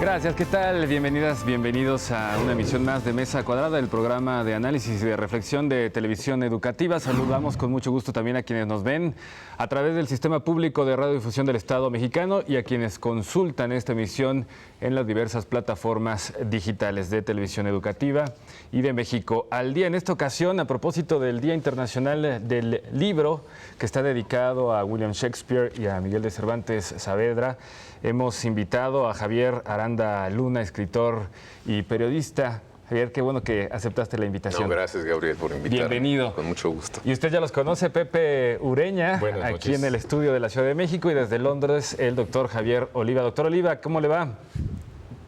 Gracias, ¿qué tal? Bienvenidas, bienvenidos a una emisión más de Mesa Cuadrada, el programa de análisis y de reflexión de Televisión Educativa. Saludamos con mucho gusto también a quienes nos ven a través del Sistema Público de Radiodifusión del Estado Mexicano y a quienes consultan esta emisión en las diversas plataformas digitales de Televisión Educativa y de México al Día. En esta ocasión, a propósito del Día Internacional del Libro, que está dedicado a William Shakespeare y a Miguel de Cervantes Saavedra, hemos invitado a Javier Aranda Luna, escritor y periodista. Javier, qué bueno que aceptaste la invitación. No, gracias, Gabriel, por invitarme. Bienvenido. Con mucho gusto. Y usted ya los conoce, Pepe Ureña, aquí en el estudio de la Ciudad de México, y desde Londres, el doctor Javier Oliva. Doctor Oliva, ¿cómo le va?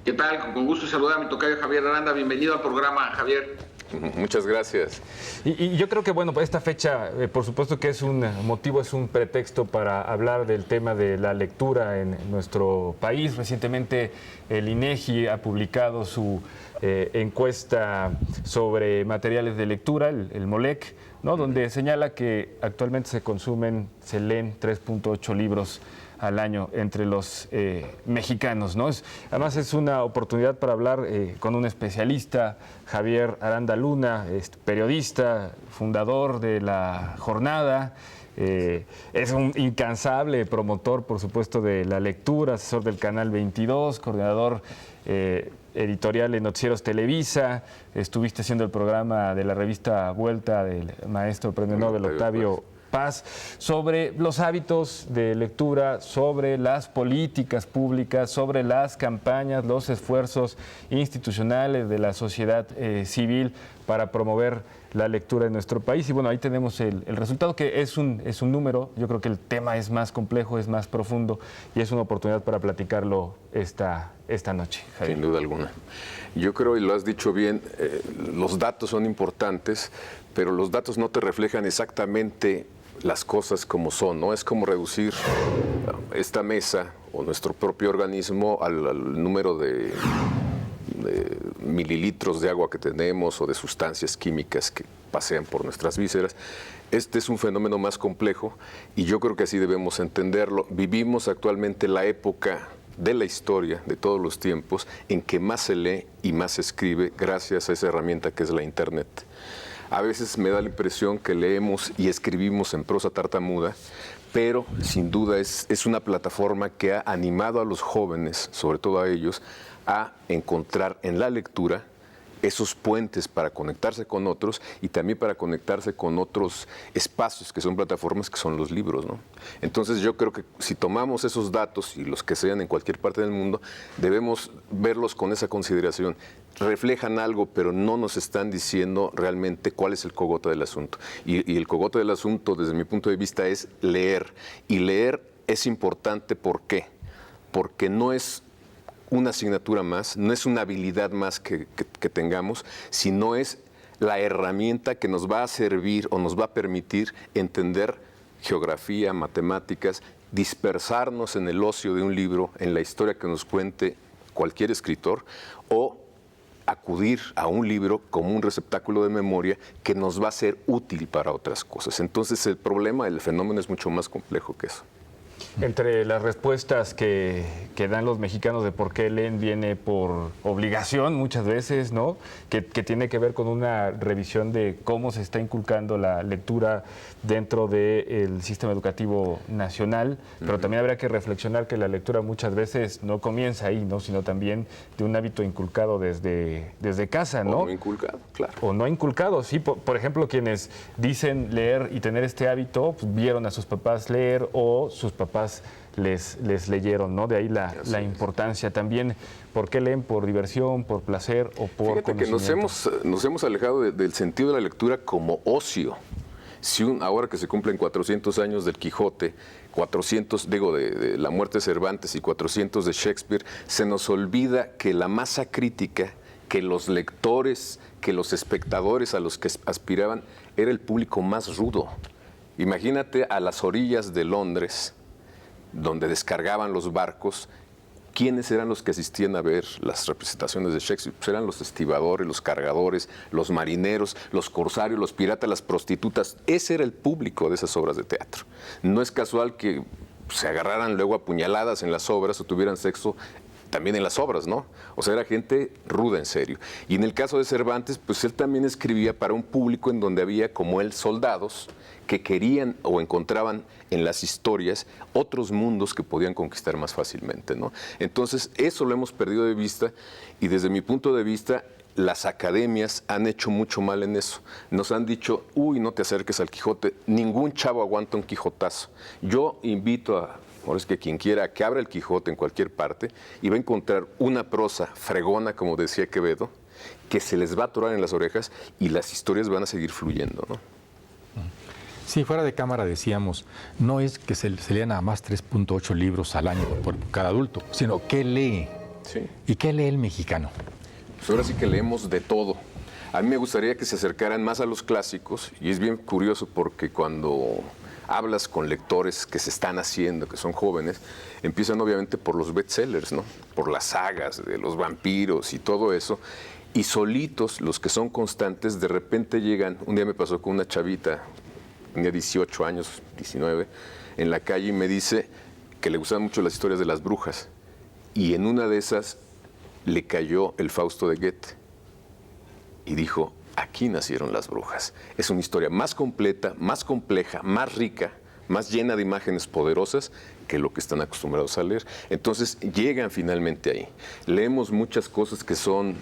¿Qué tal? Con gusto saludar a mi tocayo Javier Aranda. Bienvenido al programa, Javier. Muchas gracias. Y yo creo que, bueno, esta fecha, por supuesto que es un motivo, es un pretexto para hablar del tema de la lectura en nuestro país. Recientemente el INEGI ha publicado su encuesta sobre materiales de lectura, el MOLEC, ¿no? Donde señala que actualmente se leen 3.8 libros al año entre los mexicanos, ¿no? Además es una oportunidad para hablar con un especialista, Javier Aranda Luna, periodista, fundador de La Jornada, es un incansable promotor, por supuesto, de la lectura, asesor del Canal 22, coordinador editorial en Noticieros Televisa, estuviste haciendo el programa de la revista Vuelta del maestro premio Nobel Octavio Paz, sobre los hábitos de lectura, sobre las políticas públicas, sobre las campañas, los esfuerzos institucionales de la sociedad civil para promover la lectura en nuestro país. Y bueno, ahí tenemos el resultado, que es un número. Yo creo que el tema es más complejo, es más profundo y es una oportunidad para platicarlo esta noche, Javier. Sin duda alguna. Yo creo, y lo has dicho bien, los datos son importantes, pero los datos no te reflejan exactamente las cosas como son, ¿no? Es como reducir esta mesa o nuestro propio organismo al número de mililitros de agua que tenemos o de sustancias químicas que pasean por nuestras vísceras. Este es un fenómeno más complejo y yo creo que así debemos entenderlo. Vivimos actualmente la época de la historia de todos los tiempos en que más se lee y más se escribe gracias a esa herramienta que es la Internet. A veces me da la impresión que leemos y escribimos en prosa tartamuda, pero sin duda es una plataforma que ha animado a los jóvenes, sobre todo a ellos, a encontrar en la lectura esos puentes para conectarse con otros y también para conectarse con otros espacios que son plataformas, que son los libros, ¿no? Entonces yo creo que si tomamos esos datos y los que sean en cualquier parte del mundo, debemos verlos con esa consideración. Reflejan algo, pero no nos están diciendo realmente cuál es el cogote del asunto. Y el cogote del asunto, desde mi punto de vista, es leer. Y leer es importante, ¿por qué? Porque no es una asignatura más, no es una habilidad más que tengamos, sino es la herramienta que nos va a servir o nos va a permitir entender geografía, matemáticas, dispersarnos en el ocio de un libro, en la historia que nos cuente cualquier escritor, o acudir a un libro como un receptáculo de memoria que nos va a ser útil para otras cosas. Entonces el problema, el fenómeno es mucho más complejo que eso. Entre las respuestas que dan los mexicanos de por qué leen viene por obligación muchas veces, ¿no? Que tiene que ver con una revisión de cómo se está inculcando la lectura dentro del sistema educativo nacional, pero también habría que reflexionar que la lectura muchas veces no comienza ahí, ¿no? Sino también de un hábito inculcado desde casa, ¿no? O no inculcado, claro. O no inculcado, sí. Por ejemplo, quienes dicen leer y tener este hábito, pues, vieron a sus papás leer o sus papás les leyeron, ¿no? De ahí la importancia también. ¿Por qué leen? ¿Por diversión, por placer o por Fíjate que nos hemos alejado del sentido de la lectura como ocio. Ahora que se cumplen 400 años del Quijote, 400, de la muerte de Cervantes y 400 de Shakespeare, se nos olvida que la masa crítica, que los lectores, que los espectadores a los que aspiraban, era el público más rudo. Imagínate a las orillas de Londres, donde descargaban los barcos, ¿quiénes eran los que asistían a ver las representaciones de Shakespeare? Pues eran los estibadores, los cargadores, los marineros, los corsarios, los piratas, las prostitutas. Ese era el público de esas obras de teatro. No es casual que se agarraran luego a puñaladas en las obras o tuvieran sexo también en las obras, ¿no? O sea, era gente ruda, en serio. Y en el caso de Cervantes, pues él también escribía para un público en donde había, como él, soldados que querían o encontraban en las historias otros mundos que podían conquistar más fácilmente, ¿no? Entonces, eso lo hemos perdido de vista y desde mi punto de vista, las academias han hecho mucho mal en eso. Nos han dicho, uy, no te acerques al Quijote, ningún chavo aguanta un quijotazo. Yo invito ahora es que quien quiera que abra el Quijote en cualquier parte y va a encontrar una prosa fregona, como decía Quevedo, que se les va a atorar en las orejas y las historias van a seguir fluyendo, ¿no? Sí, fuera de cámara decíamos, no es que se lean nada más 3.8 libros al año por cada adulto, sino qué lee. Sí. ¿Y qué lee el mexicano? Pues ahora sí que leemos de todo. A mí me gustaría que se acercaran más a los clásicos y es bien curioso porque cuando hablas con lectores que se están haciendo, que son jóvenes, empiezan obviamente por los bestsellers, ¿no? Por las sagas de los vampiros y todo eso. Y solitos, los que son constantes, de repente llegan. Un día me pasó con una chavita, tenía 18 años, 19, en la calle y me dice que le gustaban mucho las historias de las brujas. Y en una de esas le cayó el Fausto de Goethe. Y dijo, aquí nacieron las brujas. Es una historia más completa, más compleja, más rica, más llena de imágenes poderosas que lo que están acostumbrados a leer. Entonces llegan finalmente ahí. Leemos muchas cosas que son,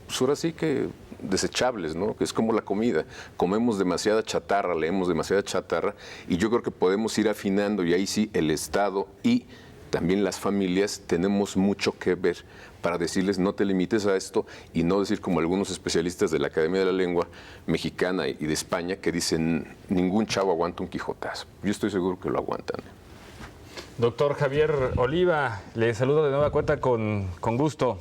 pues ahora sí que desechables, ¿no? Que es como la comida. Comemos demasiada chatarra, leemos demasiada chatarra y yo creo que podemos ir afinando y ahí sí el Estado y también las familias tenemos mucho que ver para decirles no te limites a esto y no decir como algunos especialistas de la Academia de la Lengua Mexicana y de España que dicen ningún chavo aguanta un quijotazo. Yo estoy seguro que lo aguantan. Doctor Javier Oliva, le saludo de nueva cuenta con gusto.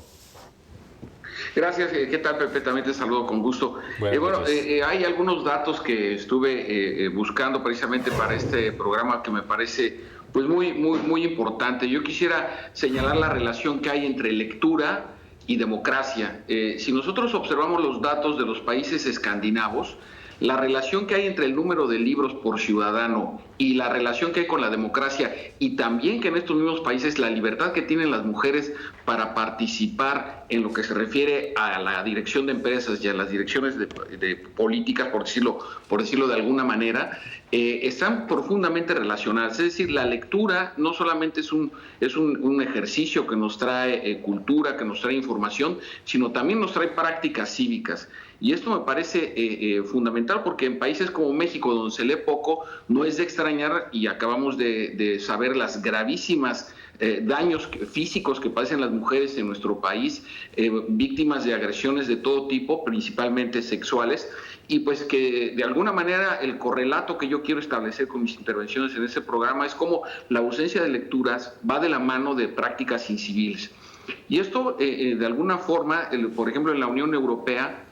Gracias, ¿qué tal, Pepe? También te saludo con gusto. Hay algunos datos que estuve buscando precisamente para este programa que me parece pues muy importante. Yo quisiera señalar la relación que hay entre lectura y democracia. Si nosotros observamos los datos de los países escandinavos, la relación que hay entre el número de libros por ciudadano y la relación que hay con la democracia, y también que en estos mismos países la libertad que tienen las mujeres para participar en lo que se refiere a la dirección de empresas y a las direcciones de políticas, por decirlo de alguna manera, están profundamente relacionadas. Es decir, la lectura no solamente es un ejercicio que nos trae cultura, que nos trae información, sino también nos trae prácticas cívicas. Y esto me parece fundamental porque en países como México, donde se lee poco, no es de extrañar, y acabamos de saber las gravísimas daños físicos que padecen las mujeres en nuestro país, víctimas de agresiones de todo tipo, principalmente sexuales, y pues que de alguna manera el correlato que yo quiero establecer con mis intervenciones en este programa es cómo la ausencia de lecturas va de la mano de prácticas inciviles. Y esto de alguna forma, por ejemplo en la Unión Europea,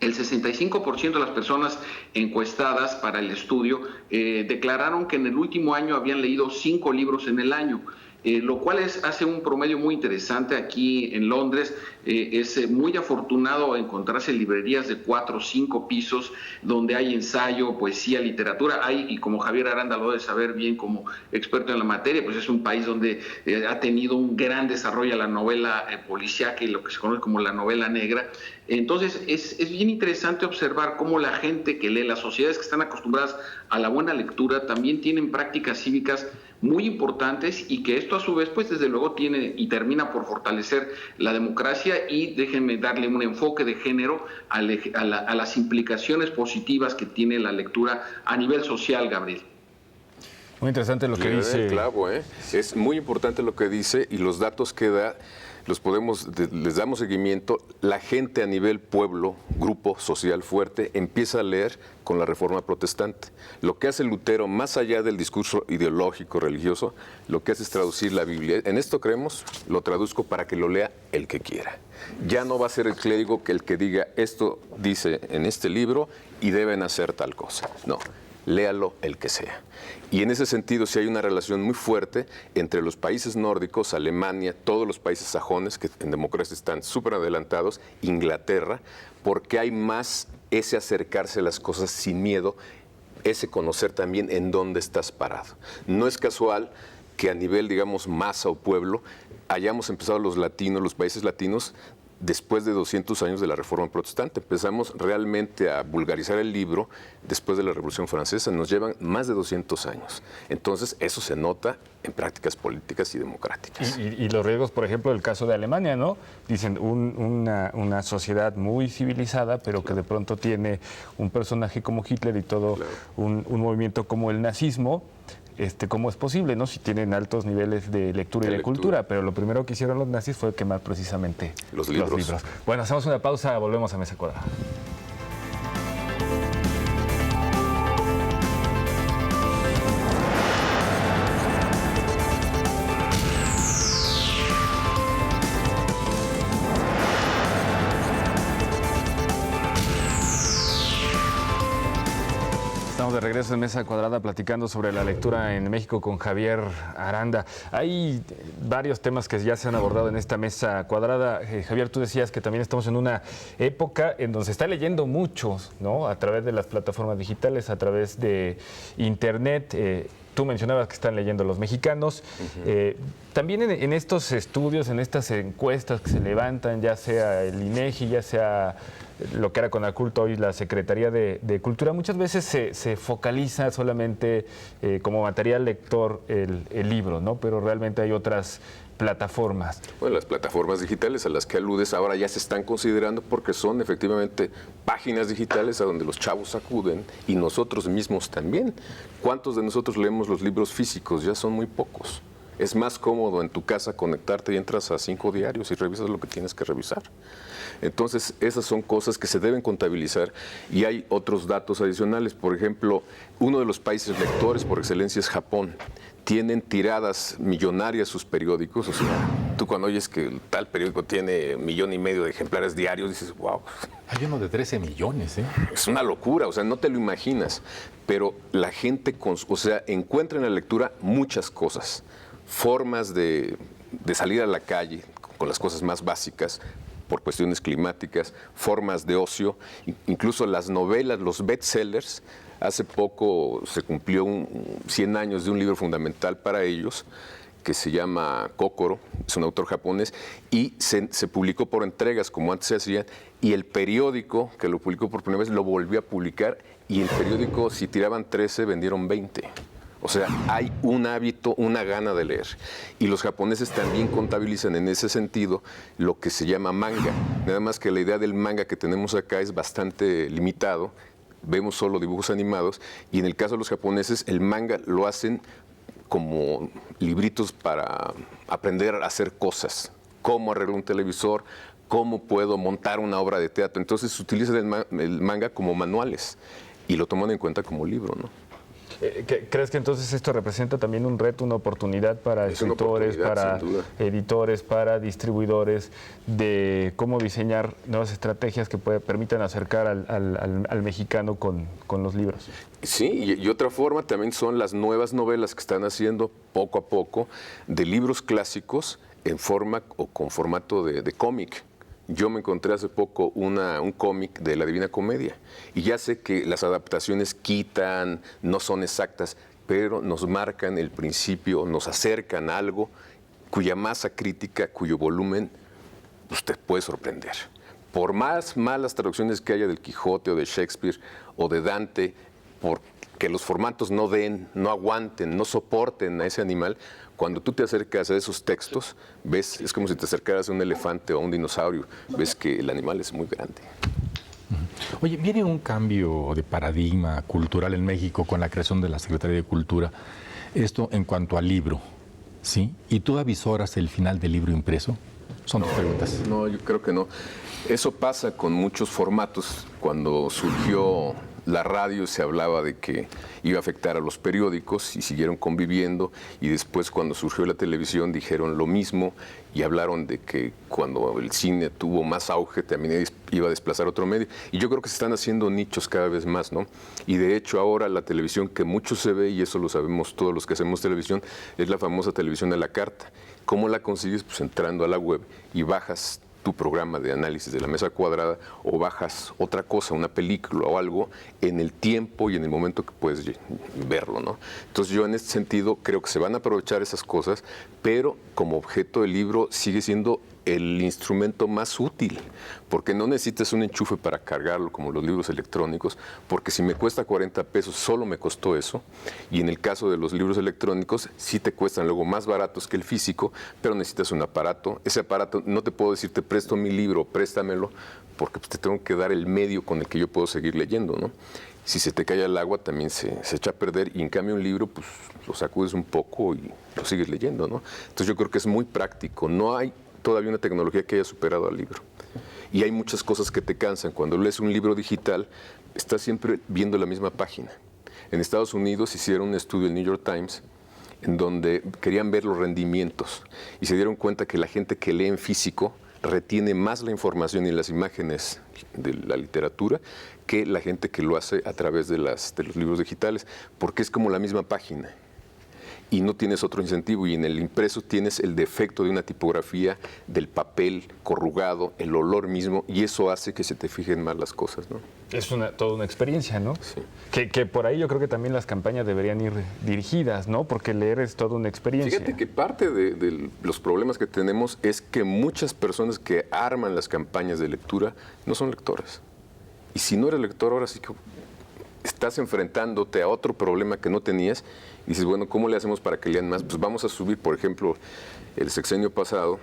el 65% de las personas encuestadas para el estudio declararon que en el último año habían leído 5 libros en el año. Lo cual hace un promedio muy interesante. Aquí en Londres es muy afortunado encontrarse librerías de 4 o 5 pisos donde hay ensayo, poesía, literatura. Y como Javier Aranda lo debe saber bien como experto en la materia, pues es un país donde ha tenido un gran desarrollo la novela policíaca y lo que se conoce como la novela negra. Entonces es bien interesante observar cómo la gente que lee, las sociedades que están acostumbradas a la buena lectura, también tienen prácticas cívicas muy importantes, y que esto a su vez pues desde luego tiene y termina por fortalecer la democracia. Y déjenme darle un enfoque de género a las implicaciones positivas que tiene la lectura a nivel social, Gabriel. Muy interesante lo que dice. Claro, es muy importante lo que dice, y los datos que da les damos seguimiento. La gente a nivel pueblo, grupo social fuerte, empieza a leer con la Reforma Protestante. Lo que hace Lutero, más allá del discurso ideológico, religioso, lo que hace es traducir la Biblia. En esto creemos, lo traduzco para que lo lea el que quiera. Ya no va a ser el clérigo que el que diga, esto dice en este libro y deben hacer tal cosa. No, léalo el que sea. Y en ese sentido sí hay una relación muy fuerte entre los países nórdicos, Alemania, todos los países sajones que en democracia están súper adelantados, Inglaterra, porque hay más ese acercarse a las cosas sin miedo, ese conocer también en dónde estás parado. No es casual que a nivel, digamos, masa o pueblo, hayamos empezado los latinos, los países latinos, después de 200 años de la Reforma Protestante. Empezamos realmente a vulgarizar el libro después de la Revolución Francesa. Nos llevan más de 200 años. Entonces, eso se nota en prácticas políticas y democráticas. Y los riesgos, por ejemplo, del caso de Alemania, ¿no? Dicen una sociedad muy civilizada, pero que de pronto tiene un personaje como Hitler y todo un movimiento como el nazismo. ¿Cómo es posible, no? Si tienen altos niveles de lectura y de cultura, pero lo primero que hicieron los nazis fue quemar precisamente los libros. Bueno, hacemos una pausa, volvemos a Mesa Cuadrada. Estamos de regreso en Mesa Cuadrada platicando sobre la lectura en México con Javier Aranda. Hay varios temas que ya se han abordado en esta Mesa Cuadrada. Javier, tú decías que también estamos en una época en donde se está leyendo mucho, ¿no? A través de las plataformas digitales, a través de Internet. Tú mencionabas que están leyendo los mexicanos. También en estos estudios, en estas encuestas que se levantan, ya sea el INEGI, ya sea lo que era Conaculto, hoy la Secretaría de Cultura, muchas veces se focaliza solamente como material lector el libro, ¿no? Pero realmente hay otras plataformas. Bueno, las plataformas digitales a las que aludes ahora ya se están considerando porque son efectivamente páginas digitales a donde los chavos acuden y nosotros mismos también. ¿Cuántos de nosotros leemos los libros físicos? Ya son muy pocos. Es más cómodo en tu casa conectarte y entras a 5 diarios y revisas lo que tienes que revisar. Entonces, esas son cosas que se deben contabilizar y hay otros datos adicionales. Por ejemplo, uno de los países lectores por excelencia es Japón. Tienen tiradas millonarias sus periódicos. O sea, tú cuando oyes que tal periódico tiene 1,5 millones de ejemplares diarios, dices, wow. Hay uno de 13 millones, ¿eh? Es una locura, o sea, no te lo imaginas. Pero la gente, encuentra en la lectura muchas cosas. Formas de salir a la calle con las cosas más básicas, por cuestiones climáticas, formas de ocio, incluso las novelas, los bestsellers. Hace poco se cumplió 100 años de un libro fundamental para ellos, que se llama Kokoro, es un autor japonés, y se publicó por entregas, como antes se hacía, y el periódico que lo publicó por primera vez lo volvió a publicar, y el periódico, si tiraban 13, vendieron 20. O sea, hay un hábito, una gana de leer. Y los japoneses también contabilizan en ese sentido lo que se llama manga. Nada más que la idea del manga que tenemos acá es bastante limitado. Vemos solo dibujos animados. Y en el caso de los japoneses, el manga lo hacen como libritos para aprender a hacer cosas. Cómo arreglar un televisor, cómo puedo montar una obra de teatro. Entonces se utiliza el manga como manuales y lo toman en cuenta como libro, ¿no? ¿Crees que entonces esto representa también un reto, una oportunidad para escritores, para editores, para distribuidores, de cómo diseñar nuevas estrategias que permitan acercar al mexicano con los libros? Sí, y otra forma también son las nuevas novelas que están haciendo poco a poco de libros clásicos en forma o con formato de cómic. Yo me encontré hace poco un cómic de La Divina Comedia y ya sé que las adaptaciones quitan, no son exactas, pero nos marcan el principio, nos acercan a algo cuya masa crítica, cuyo volumen, usted puede sorprender. Por más malas traducciones que haya del Quijote o de Shakespeare o de Dante, porque los formatos no aguanten, no soporten a ese animal, cuando tú te acercas a esos textos, ves, es como si te acercaras a un elefante o a un dinosaurio, ves que el animal es muy grande. Oye, viene un cambio de paradigma cultural en México con la creación de la Secretaría de Cultura. Esto en cuanto al libro, ¿sí? ¿Y tú avisoras el final del libro impreso? Son dos preguntas. No, yo creo que no. Eso pasa con muchos formatos. Cuando surgió la radio se hablaba de que iba a afectar a los periódicos y siguieron conviviendo, y después cuando surgió la televisión dijeron lo mismo y hablaron de que cuando el cine tuvo más auge también iba a desplazar otro medio, y yo creo que se están haciendo nichos cada vez más, ¿no? Y de hecho ahora la televisión que mucho se ve, y eso lo sabemos todos los que hacemos televisión, es la famosa televisión a la carta. ¿Cómo la consigues? Pues entrando a la web y bajas tu programa de análisis de la mesa cuadrada o bajas otra cosa, una película o algo, en el tiempo y en el momento que puedes verlo, ¿no? Entonces yo en este sentido creo que se van a aprovechar esas cosas, pero como objeto el libro sigue siendo el instrumento más útil, porque no necesitas un enchufe para cargarlo como los libros electrónicos, porque si me cuesta 40 pesos, solo me costó eso, y en el caso de los libros electrónicos, sí te cuestan luego más baratos que el físico, pero necesitas un aparato. Ese aparato, no te puedo decir, te presto mi libro, préstamelo, porque pues, te tengo que dar el medio con el que yo puedo seguir leyendo, ¿no? Si se te cae al agua, también se echa a perder, y en cambio un libro, pues lo sacudes un poco y lo sigues leyendo, ¿no? Entonces yo creo que es muy práctico. No hay todavía una tecnología que haya superado al libro. Y hay muchas cosas que te cansan. Cuando lees un libro digital, estás siempre viendo la misma página. En Estados Unidos hicieron un estudio, el New York Times, en donde querían ver los rendimientos y se dieron cuenta que la gente que lee en físico retiene más la información y las imágenes de la literatura que la gente que lo hace a través de los libros digitales, porque es como la misma página. Y no tienes otro incentivo, y en el impreso tienes el defecto de una tipografía, del papel corrugado, el olor mismo, y eso hace que se te fijen más las cosas, ¿no? Es toda una experiencia, ¿no? Sí. Que por ahí yo creo que también las campañas deberían ir dirigidas, ¿no? Porque leer es toda una experiencia. Fíjate que parte de los problemas que tenemos es que muchas personas que arman las campañas de lectura no son lectores. Y si no eres lector, ahora sí que estás enfrentándote a otro problema que no tenías. Y dices, bueno, ¿cómo le hacemos para que lean más? Pues vamos a subir, por ejemplo, el sexenio pasado,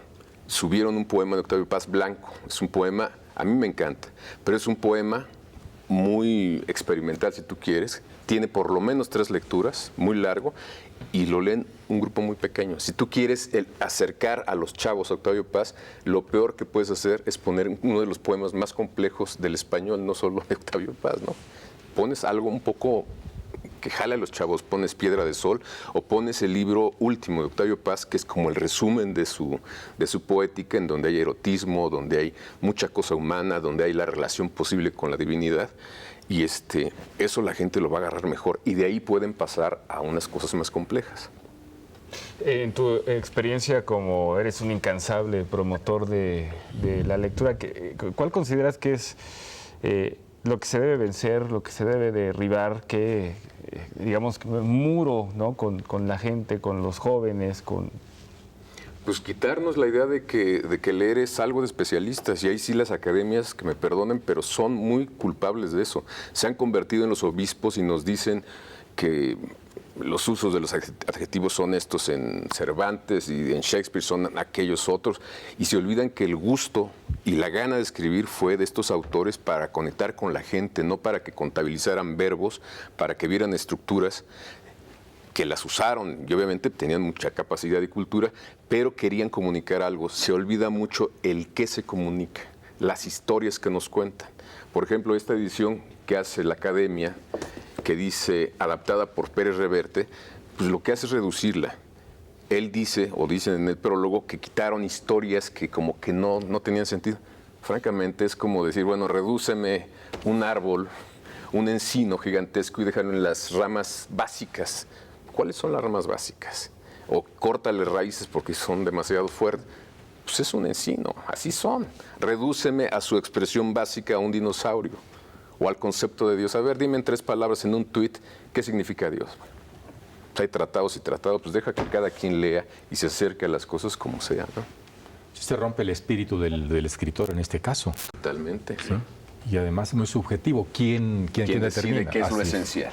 subieron un poema de Octavio Paz, Blanco. Es un poema, a mí me encanta, pero es un poema muy experimental, si tú quieres. Tiene por lo menos 3 lecturas, muy largo, y lo leen un grupo muy pequeño. Si tú quieres acercar a los chavos a Octavio Paz, lo peor que puedes hacer es poner uno de los poemas más complejos del español, no solo de Octavio Paz, ¿no? Pones algo un poco que jale a los chavos, pones Piedra de Sol o pones el libro último de Octavio Paz, que es como el resumen de su poética, en donde hay erotismo, donde hay mucha cosa humana, donde hay la relación posible con la divinidad, y eso la gente lo va a agarrar mejor, y de ahí pueden pasar a unas cosas más complejas. En tu experiencia, como eres un incansable promotor de la lectura, ¿cuál consideras que es lo que se debe vencer, lo que se debe derribar, que digamos, muro, ¿no? con la gente, con los jóvenes, Pues quitarnos la idea de que leer es algo de especialistas, y ahí sí las academias, que me perdonen, pero son muy culpables de eso. Se han convertido en los obispos y nos dicen que los usos de los adjetivos son estos en Cervantes y en Shakespeare son aquellos otros, y se olvidan que el gusto y la gana de escribir fue de estos autores para conectar con la gente, no para que contabilizaran verbos, para que vieran estructuras, que las usaron y obviamente tenían mucha capacidad y cultura, pero querían comunicar algo. Se olvida mucho el qué se comunica, las historias que nos cuentan. Por ejemplo, esta edición que hace la Academia, que dice adaptada por Pérez Reverte, pues lo que hace es reducirla. Él dice, o dicen en el prólogo, que quitaron historias que como que no tenían sentido. Francamente es como decir, bueno, redúceme un árbol, un encino gigantesco, y déjalo en las ramas básicas. ¿Cuáles son las ramas básicas? O córtale raíces porque son demasiado fuertes. Pues es un encino, así son. Redúceme a su expresión básica, a un dinosaurio, o al concepto de Dios. A ver, dime en 3 palabras en un tuit, ¿qué significa Dios? Hay tratados y tratados, pues deja que cada quien lea y se acerque a las cosas como sea, ¿no? Se rompe el espíritu del escritor en este caso. Totalmente. ¿Sí? Y además es muy subjetivo. ¿Quién decide qué es lo Así esencial?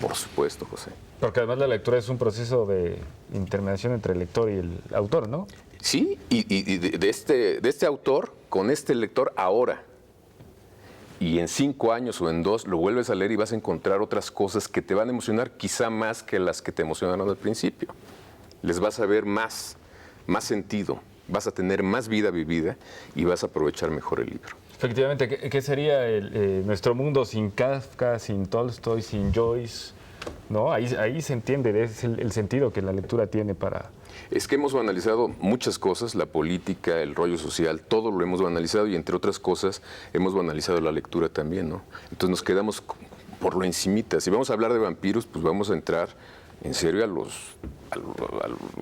Por supuesto, José. Porque además la lectura es un proceso de intermediación entre el lector y el autor, ¿no? Sí, y de este autor con este lector ahora. Y en 5 años o en 2 lo vuelves a leer y vas a encontrar otras cosas que te van a emocionar, quizá más que las que te emocionaron al principio. Les vas a ver más sentido, vas a tener más vida vivida y vas a aprovechar mejor el libro. Efectivamente, ¿qué sería nuestro mundo sin Kafka, sin Tolstoy, sin Joyce? ¿No? Ahí se entiende el sentido que la lectura tiene para... Es que hemos analizado muchas cosas, la política, el rollo social, todo lo hemos analizado, y entre otras cosas hemos analizado la lectura también, ¿no? Entonces nos quedamos por lo encimita. Si vamos a hablar de vampiros, pues vamos a entrar en serio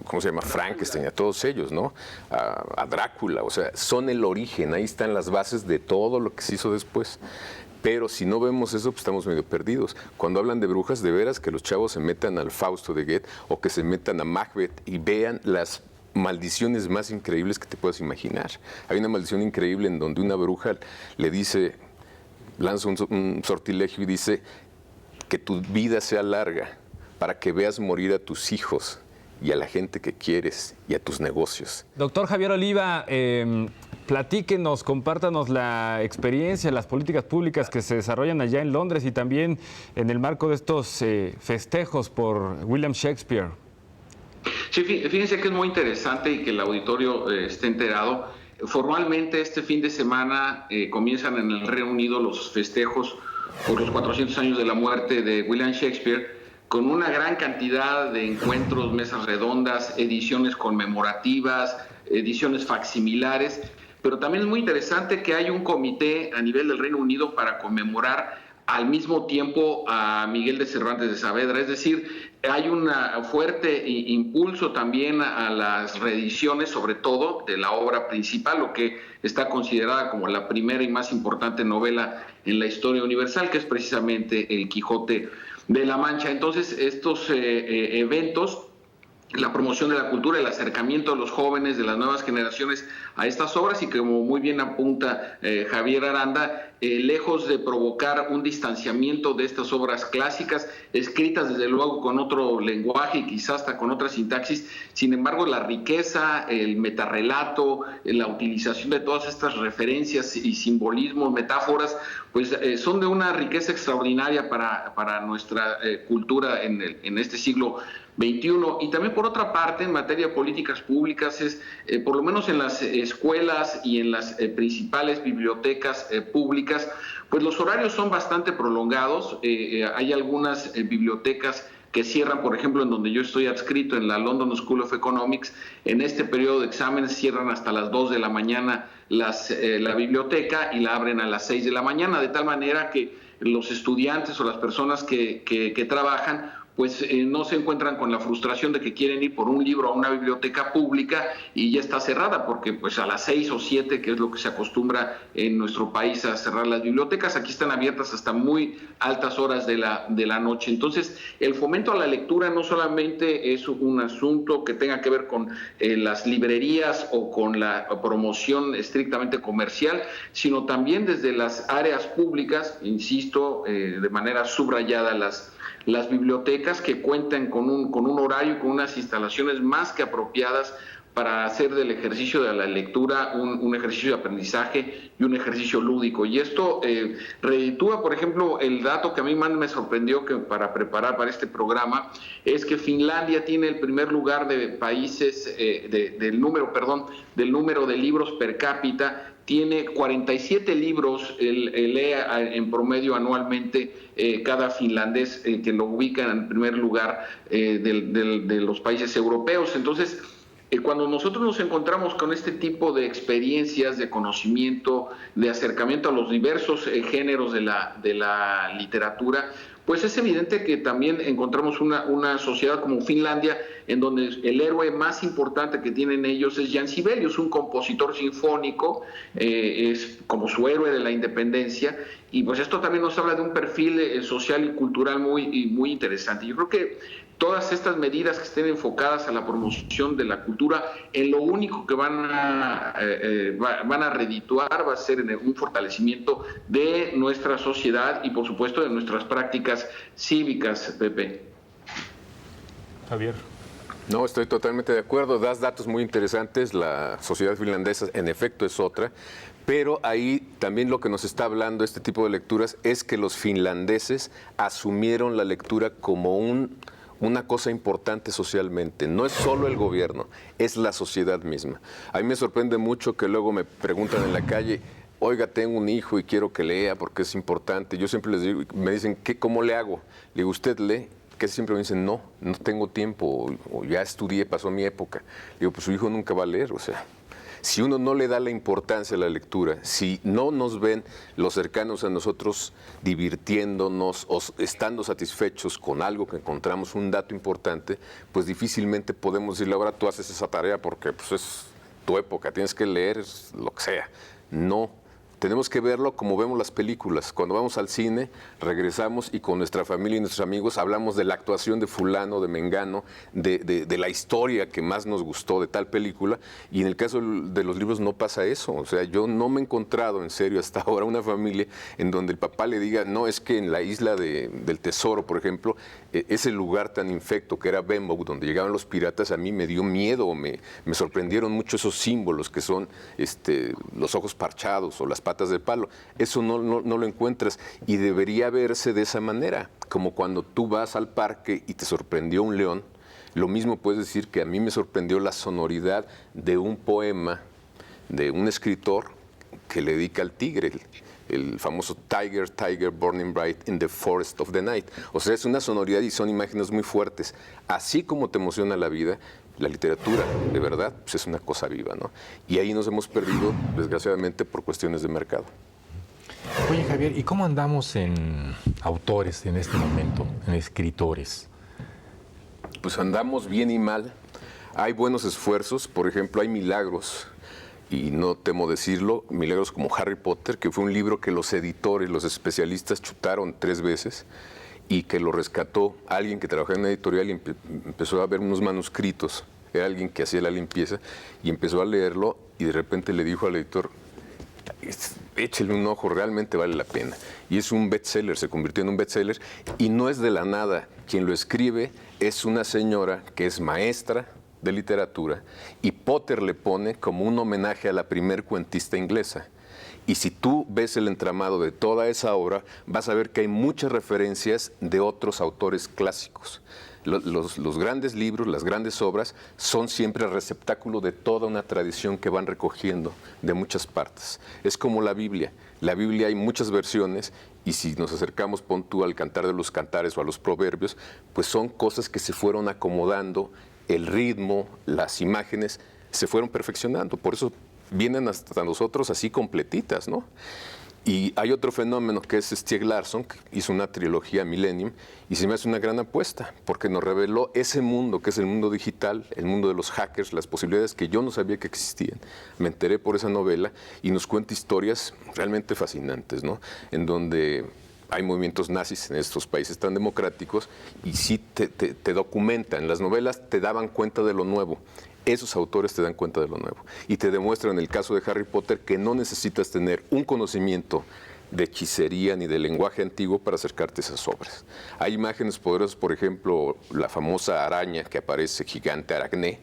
¿cómo se llama? Frankenstein, a todos ellos, ¿no? A Drácula, o sea, son el origen, ahí están las bases de todo lo que se hizo después. Pero si no vemos eso, pues estamos medio perdidos. Cuando hablan de brujas, de veras que los chavos se metan al Fausto de Goethe o que se metan a Macbeth y vean las maldiciones más increíbles que te puedas imaginar. Hay una maldición increíble en donde una bruja le dice, lanza un sortilegio y dice que tu vida sea larga para que veas morir a tus hijos y a la gente que quieres y a tus negocios. Doctor Javier Oliva, platíquenos, compártanos la experiencia, las políticas públicas que se desarrollan allá en Londres y también en el marco de estos festejos por William Shakespeare. Sí, fíjense que es muy interesante y que el auditorio esté enterado. Formalmente este fin de semana comienzan en el Reino Unido los festejos por los 400 años de la muerte de William Shakespeare, con una gran cantidad de encuentros, mesas redondas, ediciones conmemorativas, ediciones facsimilares, pero también es muy interesante que hay un comité a nivel del Reino Unido para conmemorar al mismo tiempo a Miguel de Cervantes de Saavedra, es decir, hay un fuerte impulso también a las reediciones, sobre todo de la obra principal, lo que está considerada como la primera y más importante novela en la historia universal, que es precisamente El Quijote de la Mancha. Entonces, estos eventos, la promoción de la cultura, el acercamiento de los jóvenes, de las nuevas generaciones a estas obras, y que como muy bien apunta Javier Aranda, lejos de provocar un distanciamiento de estas obras clásicas, escritas desde luego con otro lenguaje y quizás hasta con otra sintaxis, sin embargo la riqueza, el metarrelato, la utilización de todas estas referencias y simbolismos, metáforas, pues son de una riqueza extraordinaria para nuestra cultura en este siglo XXI. Y también por otra parte, en materia de políticas públicas, es por lo menos en las escuelas y en las principales bibliotecas públicas, pues los horarios son bastante prolongados. Hay algunas bibliotecas que cierran, por ejemplo, en donde yo estoy adscrito, en la London School of Economics, en este periodo de exámenes cierran hasta las 2 de la mañana la biblioteca y la abren a las 6 de la mañana, de tal manera que los estudiantes o las personas que trabajan pues no se encuentran con la frustración de que quieren ir por un libro a una biblioteca pública y ya está cerrada, porque pues a las 6 o 7, que es lo que se acostumbra en nuestro país a cerrar las bibliotecas, aquí están abiertas hasta muy altas horas de la noche. Entonces, el fomento a la lectura no solamente es un asunto que tenga que ver con las librerías o con la promoción estrictamente comercial, sino también desde las áreas públicas, insisto, de manera subrayada, las bibliotecas que cuentan con un horario y con unas instalaciones más que apropiadas para hacer del ejercicio de la lectura un ejercicio de aprendizaje y un ejercicio lúdico. Y esto reditúa, por ejemplo, el dato que a mí más me sorprendió que para preparar para este programa, es que Finlandia tiene el primer lugar de países, del número de libros per cápita. Tiene 47 libros, lee en promedio anualmente cada finlandés, que lo ubica en primer lugar de los países europeos. Entonces, cuando nosotros nos encontramos con este tipo de experiencias, de conocimiento, de acercamiento a los diversos géneros de la literatura, pues es evidente que también encontramos una sociedad como Finlandia, en donde el héroe más importante que tienen ellos es Jan Sibelius, un compositor sinfónico, es como su héroe de la independencia, y pues esto también nos habla de un perfil social y cultural muy interesante. Yo creo que todas estas medidas que estén enfocadas a la promoción de la cultura, en lo único que van a redituar va a ser en un fortalecimiento de nuestra sociedad y por supuesto de nuestras prácticas cívicas, Pepe. Javier. No, estoy totalmente de acuerdo, das datos muy interesantes, la sociedad finlandesa en efecto es otra, pero ahí también lo que nos está hablando este tipo de lecturas es que los finlandeses asumieron la lectura como una cosa importante socialmente. No es solo el gobierno, es la sociedad misma. A mí me sorprende mucho que luego me preguntan en la calle, oiga, tengo un hijo y quiero que lea porque es importante. Yo siempre les digo, me dicen, ¿cómo le hago? Le digo, ¿usted lee? Que siempre me dicen, no tengo tiempo, o ya estudié, pasó mi época. Le digo, pues su hijo nunca va a leer, o sea. Si uno no le da la importancia a la lectura, si no nos ven los cercanos a nosotros divirtiéndonos o estando satisfechos con algo que encontramos, un dato importante, pues difícilmente podemos decirle, ahora tú haces esa tarea porque pues, es tu época, tienes que leer lo que sea. No. Tenemos que verlo como vemos las películas. Cuando vamos al cine, regresamos y con nuestra familia y nuestros amigos hablamos de la actuación de fulano, de mengano, de la historia que más nos gustó de tal película. Y en el caso de los libros no pasa eso. O sea, yo no me he encontrado en serio hasta ahora una familia en donde el papá le diga, no, es que en la isla del Tesoro, por ejemplo, ese lugar tan infecto que era Bembo, donde llegaban los piratas, a mí me dio miedo, me sorprendieron mucho esos símbolos que son los ojos parchados o las patas de palo. Eso no lo encuentras y debería verse de esa manera, como cuando tú vas al parque y te sorprendió un león. Lo mismo puedes decir que a mí me sorprendió la sonoridad de un poema de un escritor que le dedica al tigre, el famoso Tiger, Tiger, Burning Bright in the Forest of the Night. O sea, es una sonoridad y son imágenes muy fuertes. Así como te emociona la vida, la literatura, de verdad, pues es una cosa viva, ¿no? Y ahí nos hemos perdido, desgraciadamente, por cuestiones de mercado. Oye, Javier, ¿y cómo andamos en autores en este momento, en escritores? Pues andamos bien y mal. Hay buenos esfuerzos, por ejemplo, hay milagros, y no temo decirlo, milagros como Harry Potter, que fue un libro que los editores, los especialistas chutaron 3 veces, y que lo rescató alguien que trabajaba en una editorial y empezó a ver unos manuscritos. Era alguien que hacía la limpieza y empezó a leerlo y de repente le dijo al editor, échale un ojo, realmente vale la pena. Y es un bestseller, se convirtió en un bestseller y no es de la nada. Quien lo escribe es una señora que es maestra de literatura y Potter le pone como un homenaje a la primer cuentista inglesa. Y si tú ves el entramado de toda esa obra, vas a ver que hay muchas referencias de otros autores clásicos. Los grandes libros, las grandes obras, son siempre el receptáculo de toda una tradición que van recogiendo de muchas partes. Es como la Biblia. La Biblia hay muchas versiones y si nos acercamos, pon tú al Cantar de los Cantares o a los Proverbios, pues son cosas que se fueron acomodando, el ritmo, las imágenes, se fueron perfeccionando. Por eso vienen hasta nosotros así completitas, ¿no? Y hay otro fenómeno que es Stieg Larsson, que hizo una trilogía Millennium, y se me hace una gran apuesta, porque nos reveló ese mundo que es el mundo digital, el mundo de los hackers, las posibilidades que yo no sabía que existían. Me enteré por esa novela y nos cuenta historias realmente fascinantes, ¿no? En donde hay movimientos nazis en estos países tan democráticos y sí te documentan. Las novelas te daban cuenta de lo nuevo. Esos autores te dan cuenta de lo nuevo y te demuestran en el caso de Harry Potter que no necesitas tener un conocimiento de hechicería ni de lenguaje antiguo para acercarte a esas obras. Hay imágenes poderosas, por ejemplo, la famosa araña que aparece, gigante Aracné,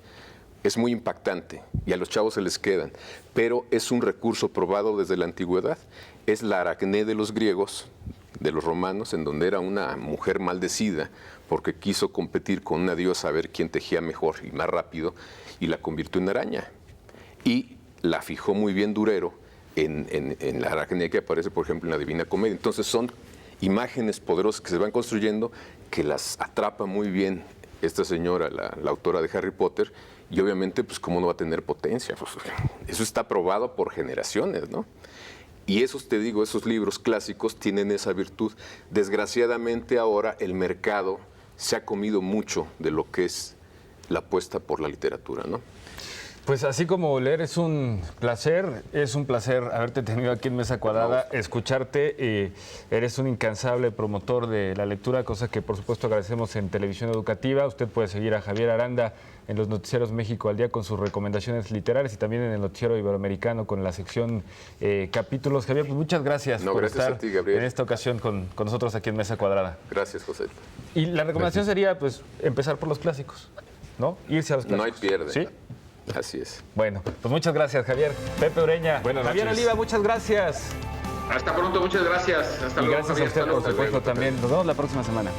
es muy impactante y a los chavos se les quedan, pero es un recurso probado desde la antigüedad. Es la Aracné de los griegos, de los romanos, en donde era una mujer maldecida porque quiso competir con una diosa a ver quién tejía mejor y más rápido, y la convirtió en araña. Y la fijó muy bien Durero en la Aracné que aparece, por ejemplo, en la Divina Comedia. Entonces son imágenes poderosas que se van construyendo, que las atrapa muy bien esta señora, la autora de Harry Potter, y obviamente, pues, ¿cómo no va a tener potencia? Pues, eso está probado por generaciones, ¿no? Y esos, te digo, esos libros clásicos tienen esa virtud. Desgraciadamente ahora el mercado se ha comido mucho de lo que es la apuesta por la literatura, ¿no? Pues así como leer es un placer haberte tenido aquí en Mesa Cuadrada, escucharte. Eres un incansable promotor de la lectura, cosa que por supuesto agradecemos en Televisión Educativa. Usted puede seguir a Javier Aranda en los noticieros México al Día con sus recomendaciones literarias y también en el noticiero iberoamericano con la sección Capítulos. Javier, pues muchas gracias por estar a ti, Gabriel, en esta ocasión con nosotros aquí en Mesa Cuadrada. Gracias, José. Y la recomendación sería pues empezar por los clásicos, ¿no? Irse a los clásicos. No hay pierde. ¿Sí? Así es. Bueno, pues muchas gracias, Javier. Pepe Ureña. Javier Oliva, muchas gracias. Hasta pronto, muchas gracias. Hasta y luego. Gracias a usted, por supuesto, también. Nos vemos la próxima semana.